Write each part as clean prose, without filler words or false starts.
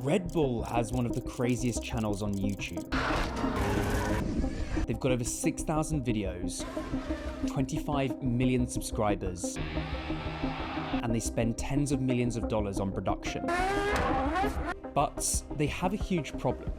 Red Bull has one of the craziest channels on YouTube. They've got over 6,000 videos, 25 million subscribers, and they spend tens of millions of dollars on production. But they have a huge problem.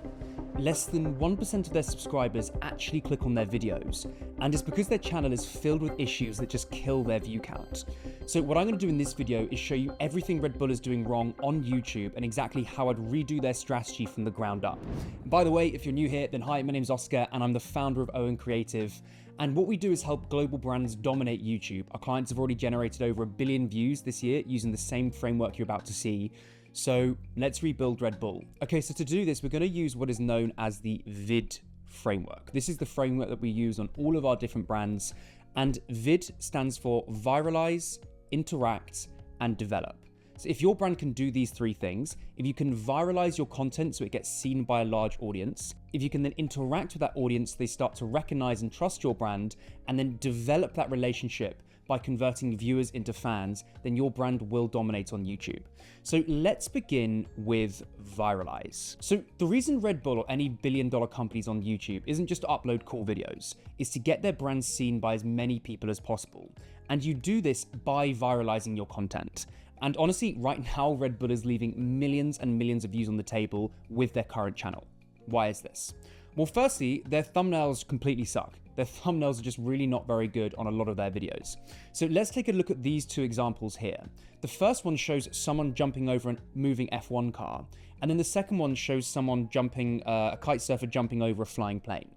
Less than 1% of their subscribers actually click on their videos, and it's because their channel is filled with issues that just kill their view count. So what I'm going to do in this video is show you everything Red Bull is doing wrong on YouTube and exactly how I'd redo their strategy from the ground up. By the way, if you're new here, then hi, my name's Oscar and I'm the founder of Owen Creative. And what we do is help global brands dominate YouTube. Our clients have already generated over 1 billion views this year using the same framework you're about to see. So let's rebuild Red Bull. Okay, so to do this, we're going to use what is known as the VID Framework. This is the framework that we use on all of our different brands. And VID stands for Viralize, Interact, and Develop. So if your brand can do these three things, if you can viralize your content so it gets seen by a large audience, if you can then interact with that audience, they start to recognize and trust your brand, and then develop that relationship by converting viewers into fans, then your brand will dominate on YouTube. So let's begin with viralize. So the reason Red Bull or any billion-dollar companies on YouTube isn't just to upload cool videos, is to get their brands seen by as many people as possible. And you do this by viralizing your content. And honestly, right now, Red Bull is leaving millions and millions of views on the table with their current channel. Why is this? Well, firstly, their thumbnails completely suck. Their thumbnails are just really not very good on a lot of their videos. So let's take a look at these two examples here. The first one shows someone jumping over a moving F1 car, and then the second one shows someone jumping, a kite surfer jumping over a flying plane.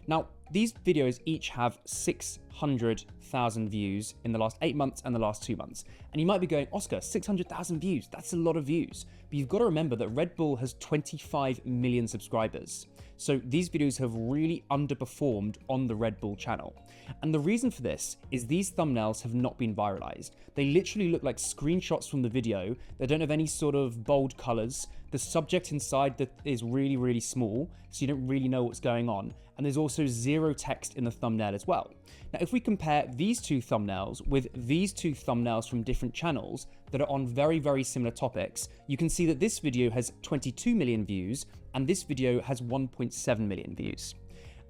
Now, these videos each have 600,000 views in the last 8 months and the last 2 months. And you might be going, Oscar, 600,000 views, that's a lot of views. But you've got to remember that Red Bull has 25 million subscribers. So these videos have really underperformed on the Red Bull channel. And the reason for this is these thumbnails have not been viralized. They literally look like screenshots from the video. They don't have any sort of bold colors. The subject inside that is really, really small, so you don't really know what's going on. And there's also zero text in the thumbnail as well. Now, if we compare these two thumbnails with these two thumbnails from different channels that are on very, very similar topics, you can see that this video has 22 million views and this video has 1.7 million views.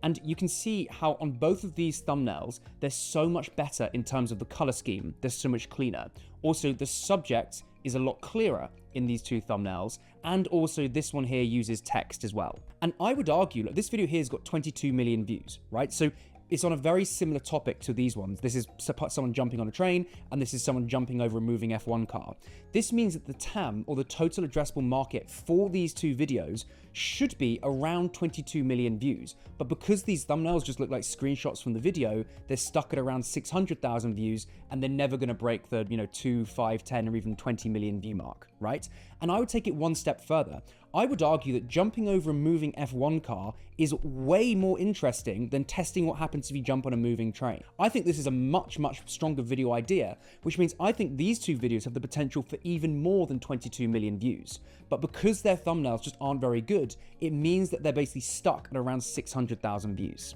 And you can see how on both of these thumbnails, they're so much better in terms of the color scheme. They're so much cleaner. Also, the subject is a lot clearer in these two thumbnails, and also this one here uses text as well. And I would argue that this video here has got 22 million views, right? So it's on a very similar topic to these ones. This is someone jumping on a train, and this is someone jumping over a moving F1 car. This means that the TAM, or the total addressable market for these two videos, should be around 22 million views. But because these thumbnails just look like screenshots from the video, they're stuck at around 600,000 views, and they're never gonna break the 2, 5, 10, or even 20 million view mark, right? And I would take it one step further. I would argue that jumping over a moving F1 car is way more interesting than testing what happens if you jump on a moving train. I think this is a much, much stronger video idea, which means I think these two videos have the potential for even more than 22 million views. But because their thumbnails just aren't very good, it means that they're basically stuck at around 600,000 views.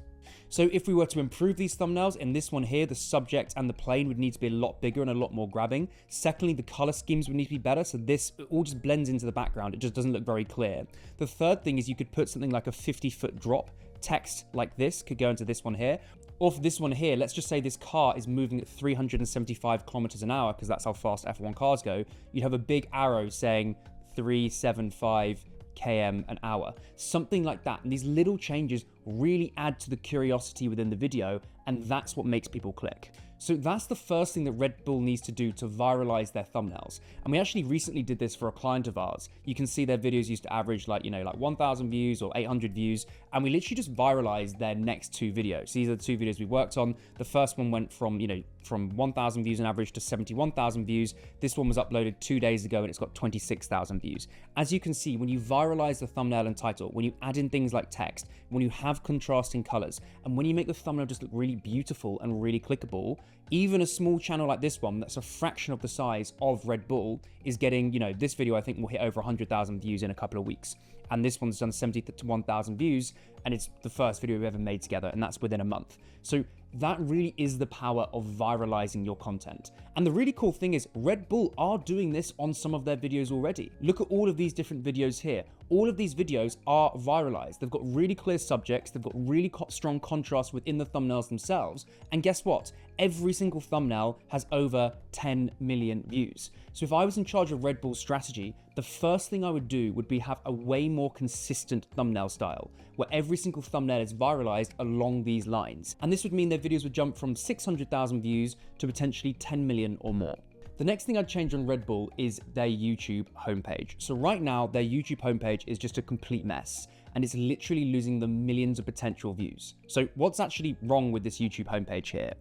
So if we were to improve these thumbnails, in this one here, the subject and the plane would need to be a lot bigger and a lot more grabbing. Secondly, the color schemes would need to be better. So this all just blends into the background. It just doesn't look very clear. The third thing is you could put something like a 50-foot drop. Text like this could go into this one here. Or for this one here, let's just say this car is moving at 375 kilometers an hour, because that's how fast F1 cars go. You'd have a big arrow saying 375 km an hour, something like that. And these little changes really add to the curiosity within the video, and that's what makes people click. So that's the first thing that Red Bull needs to do to viralize their thumbnails. And we actually recently did this for a client of ours. You can see their videos used to average like 1,000 views or 800 views. And we literally just viralized their next two videos. These are the two videos we worked on. The first one went from 1,000 views on average to 71,000 views. This one was uploaded 2 days ago and it's got 26,000 views. As you can see, when you viralize the thumbnail and title, when you add in things like text, when you have contrasting colors, and when you make the thumbnail just look really beautiful and really clickable, even a small channel like this one that's a fraction of the size of Red Bull is getting, this video I think will hit over 100,000 views in a couple of weeks. And this one's done 71,000 views, and it's the first video we've ever made together, and that's within a month. So That really is the power of viralizing your content. And the really cool thing is Red Bull are doing this on some of their videos already. Look at all of these different videos here. All of these videos are viralized. They've got really clear subjects. They've got really strong contrast within the thumbnails themselves. And guess what? Every single thumbnail has over 10 million views. So if I was in charge of Red Bull's strategy, the first thing I would do would be have a way more consistent thumbnail style, where every single thumbnail is viralized along these lines. And this would mean their videos would jump from 600,000 views to potentially 10 million or more. The next thing I'd change on Red Bull is their YouTube homepage. So right now, their YouTube homepage is just a complete mess, and it's literally losing them millions of potential views. So what's actually wrong with this YouTube homepage here?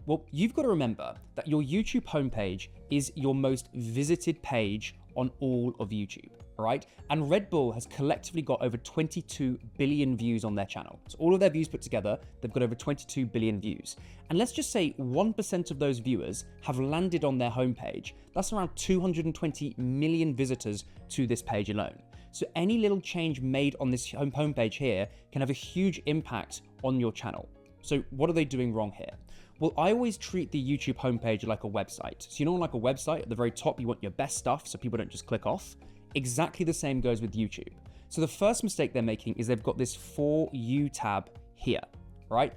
Well, you've got to remember that your YouTube homepage is your most visited page on all of YouTube, right? And Red Bull has collectively got over 22 billion views on their channel. So all of their views put together, they've got over 22 billion views. And let's just say 1% of those viewers have landed on their homepage. That's around 220 million visitors to this page alone. So any little change made on this homepage here can have a huge impact on your channel. So what are they doing wrong here? Well, I always treat the YouTube homepage like a website. So you know, like a website, at the very top, you want your best stuff so people don't just click off. Exactly the same goes with YouTube. So the first mistake they're making is they've got this For You tab here, right?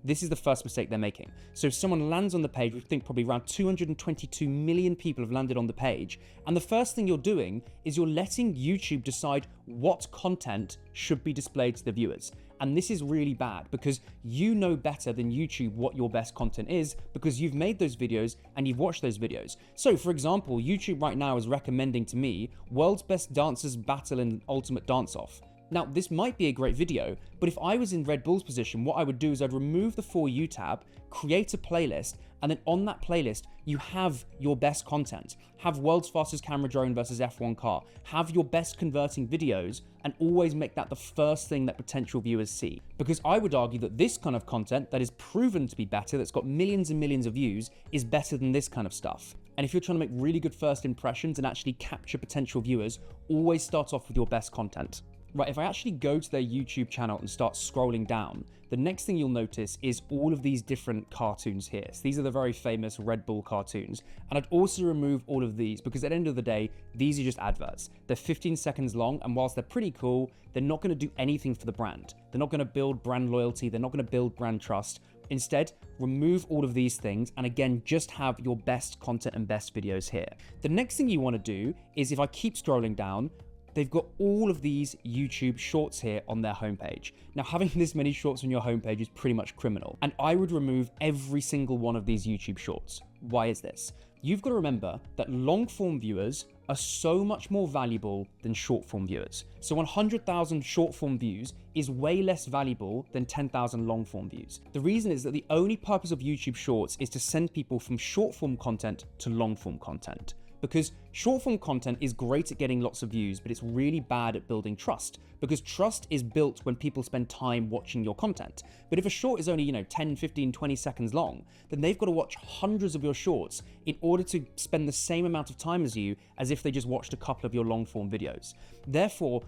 This is the first mistake they're making. So if someone lands on the page, we think probably around 222 million people have landed on the page. And the first thing you're doing is you're letting YouTube decide what content should be displayed to the viewers. And this is really bad because you know better than YouTube what your best content is because you've made those videos and you've watched those videos. So for example, YouTube right now is recommending to me World's Best Dancers Battle in Ultimate Dance Off. Now, this might be a great video, but if I was in Red Bull's position, what I would do is I'd remove the For You tab, create a playlist, and then on that playlist, you have your best content. Have World's Fastest Camera Drone versus F1 car. Have your best converting videos, and always make that the first thing that potential viewers see. Because I would argue that this kind of content that is proven to be better, that's got millions and millions of views, is better than this kind of stuff. And if you're trying to make really good first impressions and actually capture potential viewers, always start off with your best content. Right, if I actually go to their YouTube channel and start scrolling down, the next thing you'll notice is all of these different cartoons here. So these are the very famous Red Bull cartoons. And I'd also remove all of these because at the end of the day, these are just adverts. They're 15 seconds long, and whilst they're pretty cool, they're not going to do anything for the brand. They're not going to build brand loyalty. They're not going to build brand trust. Instead, remove all of these things and again, just have your best content and best videos here. The next thing you want to do is, if I keep scrolling down, they've got all of these YouTube shorts here on their homepage. Now, having this many shorts on your homepage is pretty much criminal. And I would remove every single one of these YouTube shorts. Why is this? You've got to remember that long form viewers are so much more valuable than short form viewers. So 100,000 short form views is way less valuable than 10,000 long form views. The reason is that the only purpose of YouTube shorts is to send people from short form content to long form content. Because short form content is great at getting lots of views, but it's really bad at building trust, because trust is built when people spend time watching your content. But if a short is only, 10, 15, 20 seconds long, then they've got to watch hundreds of your shorts in order to spend the same amount of time as you as if they just watched a couple of your long form videos. Therefore,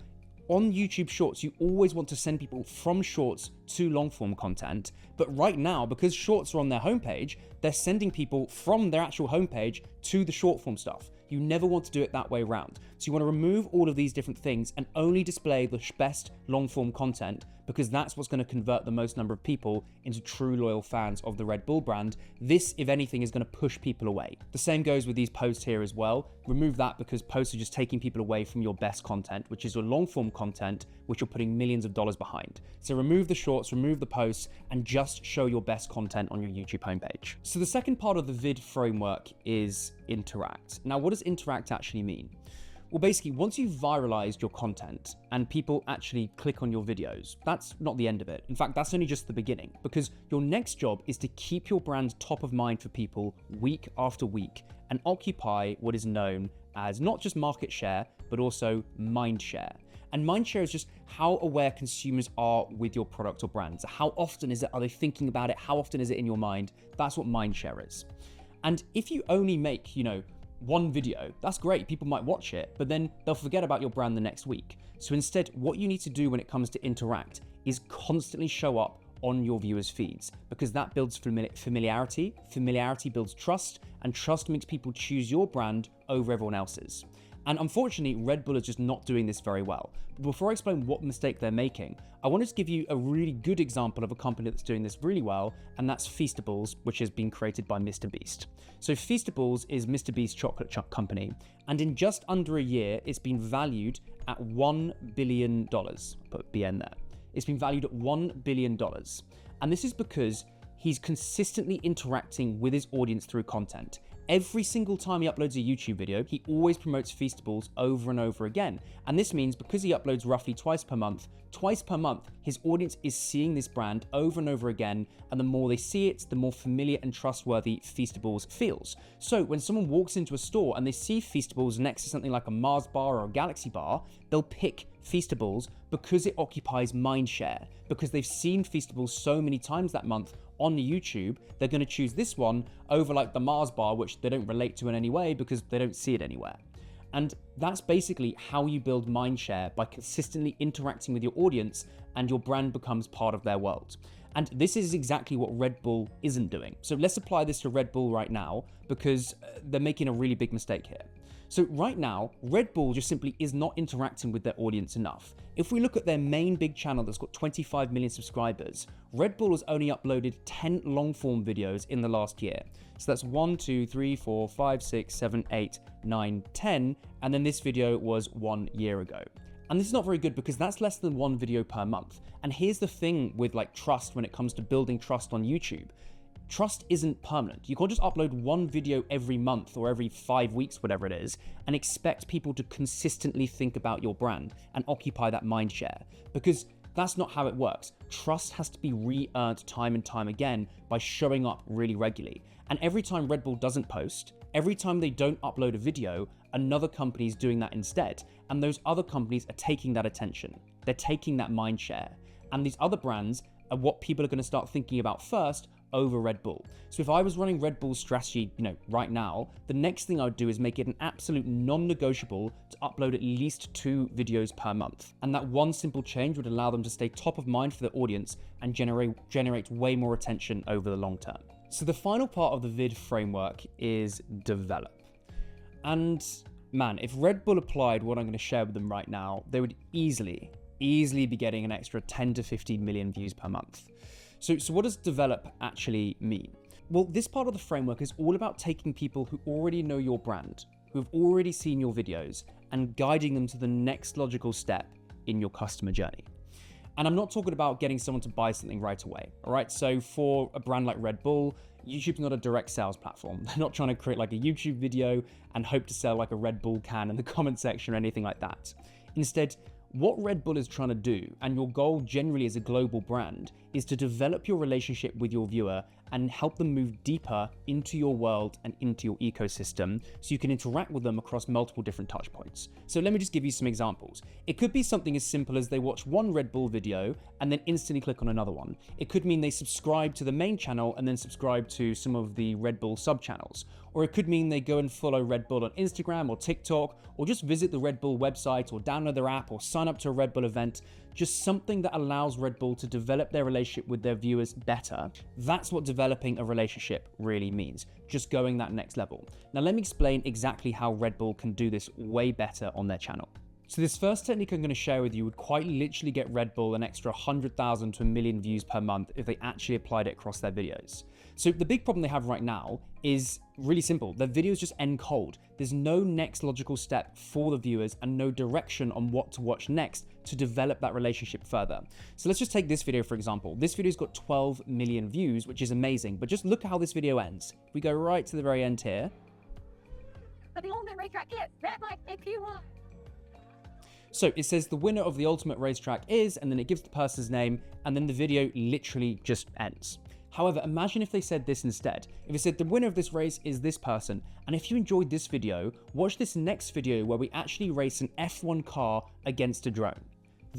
on YouTube Shorts, you always want to send people from shorts to long form content. But right now, because shorts are on their homepage, they're sending people from their actual homepage to the short form stuff. You never want to do it that way around. So you want to remove all of these different things and only display the best long form content, because that's what's going to convert the most number of people into true loyal fans of the Red Bull brand. This, if anything, is going to push people away. The same goes with these posts here as well. Remove that, because posts are just taking people away from your best content, which is your long form content, which you're putting millions of dollars behind. So remove the shorts, remove the posts, and just show your best content on your YouTube homepage. So the second part of the VID framework is interact. Now, what does interact actually mean? Well, basically, once you've viralized your content and people actually click on your videos, that's not the end of it. In fact, that's only just the beginning, because your next job is to keep your brand top of mind for people week after week and occupy what is known as not just market share, but also mind share. And mind share is just how aware consumers are with your product or brand. So how often is it, are they thinking about it? How often is it in your mind? That's what mind share is. And if you only make, one video, that's great, people might watch it, but then they'll forget about your brand the next week. So instead, what you need to do when it comes to interact is constantly show up on your viewers' feeds, because that builds familiarity, familiarity builds trust, and trust makes people choose your brand over everyone else's. And unfortunately, Red Bull is just not doing this very well. But before I explain what mistake they're making, I wanted to give you a really good example of a company that's doing this really well, and that's Feastables, which has been created by Mr. Beast. So Feastables is Mr. Beast's chocolate company, and in just under a year, it's been valued at $1 billion. Put BN there. It's been valued at $1 billion. And this is because he's consistently interacting with his audience through content. Every single time he uploads a YouTube video, he always promotes Feastables over and over again. And this means because he uploads roughly twice per month, his audience is seeing this brand over and over again. And the more they see it, the more familiar and trustworthy Feastables feels. So when someone walks into a store and they see Feastables next to something like a Mars bar or a Galaxy bar, they'll pick Feastables because it occupies mindshare. Because they've seen Feastables so many times that month on the YouTube, they're going to choose this one over like the Mars bar, which they don't relate to in any way because they don't see it anywhere. And that's basically how you build mindshare, by consistently interacting with your audience, and your brand becomes part of their world. And this is exactly what Red Bull isn't doing. So let's apply this to Red Bull right now, because they're making a really big mistake here. So right now, Red Bull just simply is not interacting with their audience enough. If we look at their main big channel that's got 25 million subscribers, Red Bull has only uploaded 10 long-form videos in the last year. So that's 1, 2, 3, 4, 5, 6, 7, 8, 9, 10, and then this video was 1 year ago. And this is not very good because that's less than 1 video per month. And here's the thing with like trust when it comes to building trust on YouTube. Trust isn't permanent. You can't just upload 1 video every month or every 5 weeks, whatever it is, and expect people to consistently think about your brand and occupy that mind share, because that's not how it works. Trust has to be re-earned time and time again by showing up really regularly. And every time Red Bull doesn't post, every time they don't upload a video, another company is doing that instead. And those other companies are taking that attention. They're taking that mind share. And these other brands are what people are going to start thinking about first over Red Bull. So if I was running Red Bull's strategy, right now, the next thing I would do is make it an absolute non-negotiable to upload at least 2 videos per month. And that one simple change would allow them to stay top of mind for their audience and generate way more attention over the long term. So the final part of the VID framework is develop. And man, if Red Bull applied what I'm going to share with them right now, they would easily be getting an extra 10 to 15 million views per month. So what does develop actually mean? Well, this part of the framework is all about taking people who already know your brand, who have already seen your videos, and guiding them to the next logical step in your customer journey. And I'm not talking about getting someone to buy something right away, all right? So for a brand like Red Bull, YouTube's not a direct sales platform. They're not trying to create like a YouTube video and hope to sell like a Red Bull can in the comment section or anything like that. Instead, what Red Bull is trying to do, and your goal generally as a global brand, is to develop your relationship with your viewer and help them move deeper into your world and into your ecosystem so you can interact with them across multiple different touch points. So let me just give you some examples. It could be something as simple as they watch one Red Bull video and then instantly click on another one. It could mean they subscribe to the main channel and then subscribe to some of the Red Bull sub channels. Or it could mean they go and follow Red Bull on Instagram or TikTok, or just visit the Red Bull website or download their app or sign up to a Red Bull event. Just something that allows Red Bull to develop their relationship with their viewers better. That's what developing a relationship really means, just going that next level. Now let me explain exactly how Red Bull can do this way better on their channel. So this first technique I'm going to share with you would quite literally get Red Bull an extra 100,000 to 1 million views per month if they actually applied it across their videos. So the big problem they have right now is really simple. Their videos just end cold. There's no next logical step for the viewers and no direction on what to watch next to develop that relationship further. So let's just take this video, for example. This video's got 12 million views, which is amazing, but just look at how this video ends. If we go right to the very end here. But the ultimate racetrack is RedBulls if you want. So it says the winner of the ultimate racetrack is, and then it gives the person's name, and then the video literally just ends. However, imagine if they said this instead. If it said the winner of this race is this person, and if you enjoyed this video, watch this next video where we actually race an F1 car against a drone.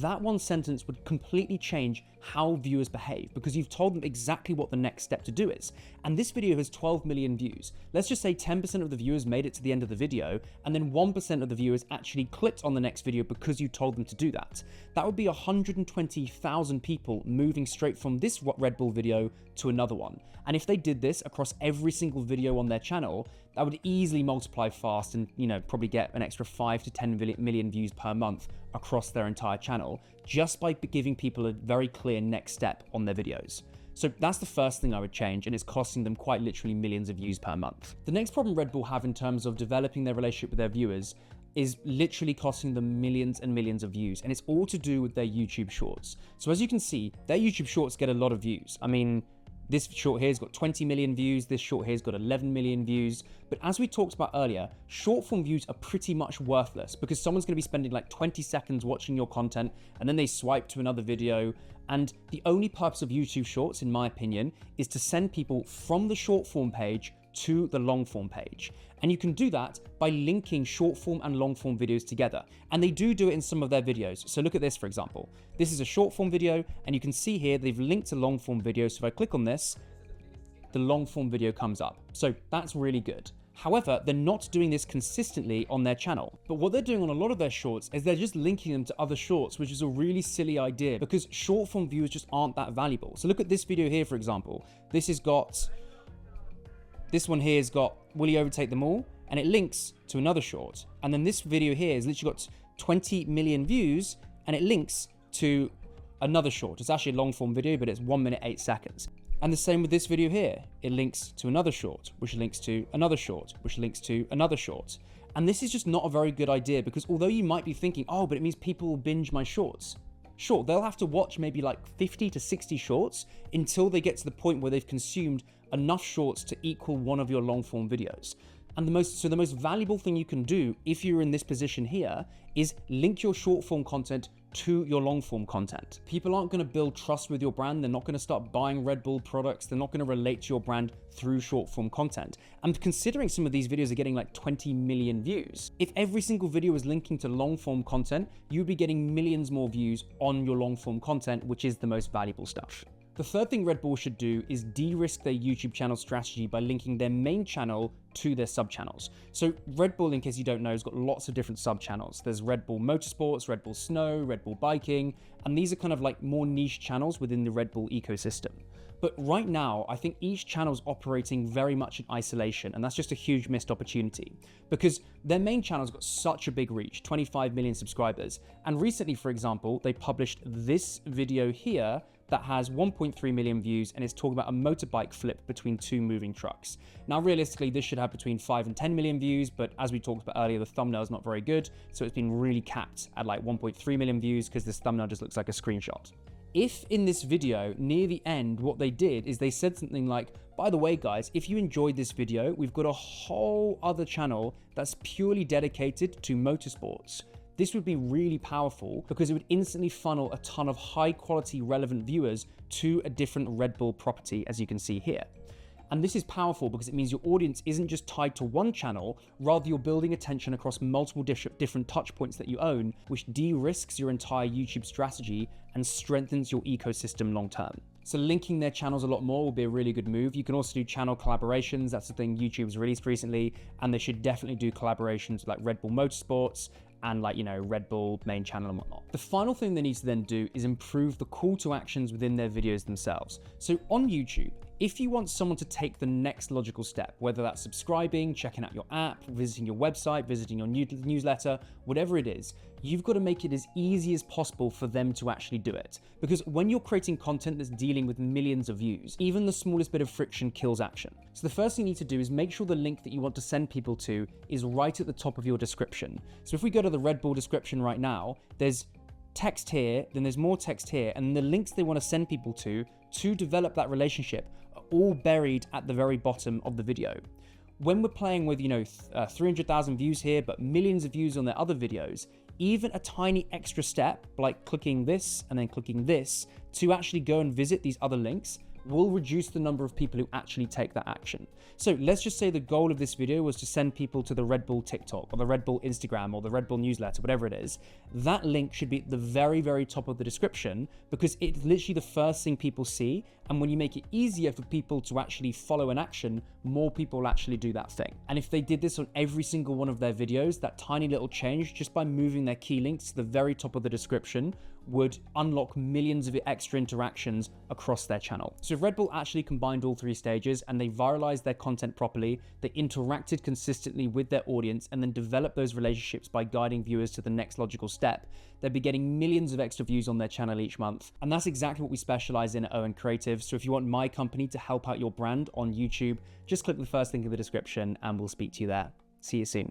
that one sentence would completely change how viewers behave because you've told them exactly what the next step to do is. And this video has 12 million views. Let's just say 10% of the viewers made it to the end of the video, and then 1% of the viewers actually clicked on the next video because you told them to do that. That would be 120,000 people moving straight from this Redbull video to another one. And if they did this across every single video on their channel, that would easily multiply fast and, probably get an extra 5 to 10 million views per month across their entire channel, just by giving people a very clear next step on their videos. So that's the first thing I would change, and it's costing them quite literally millions of views per month. The next problem Red Bull have in terms of developing their relationship with their viewers is literally costing them millions and millions of views, and it's all to do with their YouTube shorts. So as you can see, their YouTube shorts get a lot of views. I mean, this short here's got 20 million views, this short here's got 11 million views. But as we talked about earlier, short form views are pretty much worthless because someone's going to be spending like 20 seconds watching your content and then they swipe to another video. And the only purpose of YouTube shorts, in my opinion, is to send people from the short form page to the long form page. And you can do that by linking short form and long form videos together. And they do it in some of their videos. So look at this, for example. This is a short form video, and you can see here they've linked to long form videos. So if I click on this, the long form video comes up. So that's really good. However, they're not doing this consistently on their channel. But what they're doing on a lot of their shorts is they're just linking them to other shorts, which is a really silly idea because short form views just aren't that valuable. So look at this video here, for example. This one here has got, will he overtake them all? And it links to another short. And then this video here has literally got 20 million views, and it links to another short. It's actually a long form video, but it's 1 minute, 8 seconds. And the same with this video here. It links to another short, which links to another short, which links to another short. And this is just not a very good idea because although you might be thinking, oh, but it means people will binge my shorts. Sure, they'll have to watch maybe like 50 to 60 shorts until they get to the point where they've consumed enough shorts to equal one of your long form videos. And the most valuable thing you can do if you're in this position here is link your short form content to your long form content. People aren't going to build trust with your brand. They're not going to start buying Red Bull products. They're not going to relate to your brand through short form content. And considering some of these videos are getting like 20 million views, if every single video is linking to long form content, you'd be getting millions more views on your long form content, which is the most valuable stuff. The third thing Red Bull should do is de-risk their YouTube channel strategy by linking their main channel to their sub-channels. So Red Bull, in case you don't know, has got lots of different sub-channels. There's Red Bull Motorsports, Red Bull Snow, Red Bull Biking, and these are kind of like more niche channels within the Red Bull ecosystem. But right now, I think each channel is operating very much in isolation, and that's just a huge missed opportunity because their main channel's got such a big reach, 25 million subscribers. And recently, for example, they published this video here that has 1.3 million views and is talking about a motorbike flip between two moving trucks. Now, realistically, this should have between 5 and 10 million views, but as we talked about earlier, the thumbnail is not very good, so it's been really capped at like 1.3 million views because this thumbnail just looks like a screenshot. If in this video, near the end, what they did is they said something like, by the way, guys, if you enjoyed this video, we've got a whole other channel that's purely dedicated to motorsports. This would be really powerful because it would instantly funnel a ton of high quality relevant viewers to a different Red Bull property, as you can see here. And this is powerful because it means your audience isn't just tied to one channel, rather you're building attention across multiple different touch points that you own, which de-risks your entire YouTube strategy and strengthens your ecosystem long term. So linking their channels a lot more will be a really good move. You can also do channel collaborations. That's the thing YouTube's released recently, and they should definitely do collaborations with like Red Bull Motorsports and like, Red Bull main channel and whatnot. The final thing they need to then do is improve the call to actions within their videos themselves. So on YouTube, if you want someone to take the next logical step, whether that's subscribing, checking out your app, visiting your website, visiting your newsletter, whatever it is, you've got to make it as easy as possible for them to actually do it. Because when you're creating content that's dealing with millions of views, even the smallest bit of friction kills action. So the first thing you need to do is make sure the link that you want to send people to is right at the top of your description. So if we go to the Red Bull description right now, there's text here, then there's more text here, and the links they want to send people to develop that relationship are all buried at the very bottom of the video. When we're playing with, 300,000 views here, but millions of views on their other videos, even a tiny extra step, like clicking this and then clicking this, to actually go and visit these other links, will reduce the number of people who actually take that action. So let's just say the goal of this video was to send people to the Redbull TikTok or the Redbull Instagram or the Redbull newsletter, whatever it is. That link should be at the very, very top of the description, because it's literally the first thing people see. And when you make it easier for people to actually follow an action, more people will actually do that thing. And if they did this on every single one of their videos, that tiny little change just by moving their key links to the very top of the description would unlock millions of extra interactions across their channel. So if Redbull actually combined all three stages and they viralized their content properly, they interacted consistently with their audience and then developed those relationships by guiding viewers to the next logical step, they'd be getting millions of extra views on their channel each month. And that's exactly what we specialize in at Owen Creative. So if you want my company to help out your brand on YouTube, just click the first link in the description and we'll speak to you there. See you soon.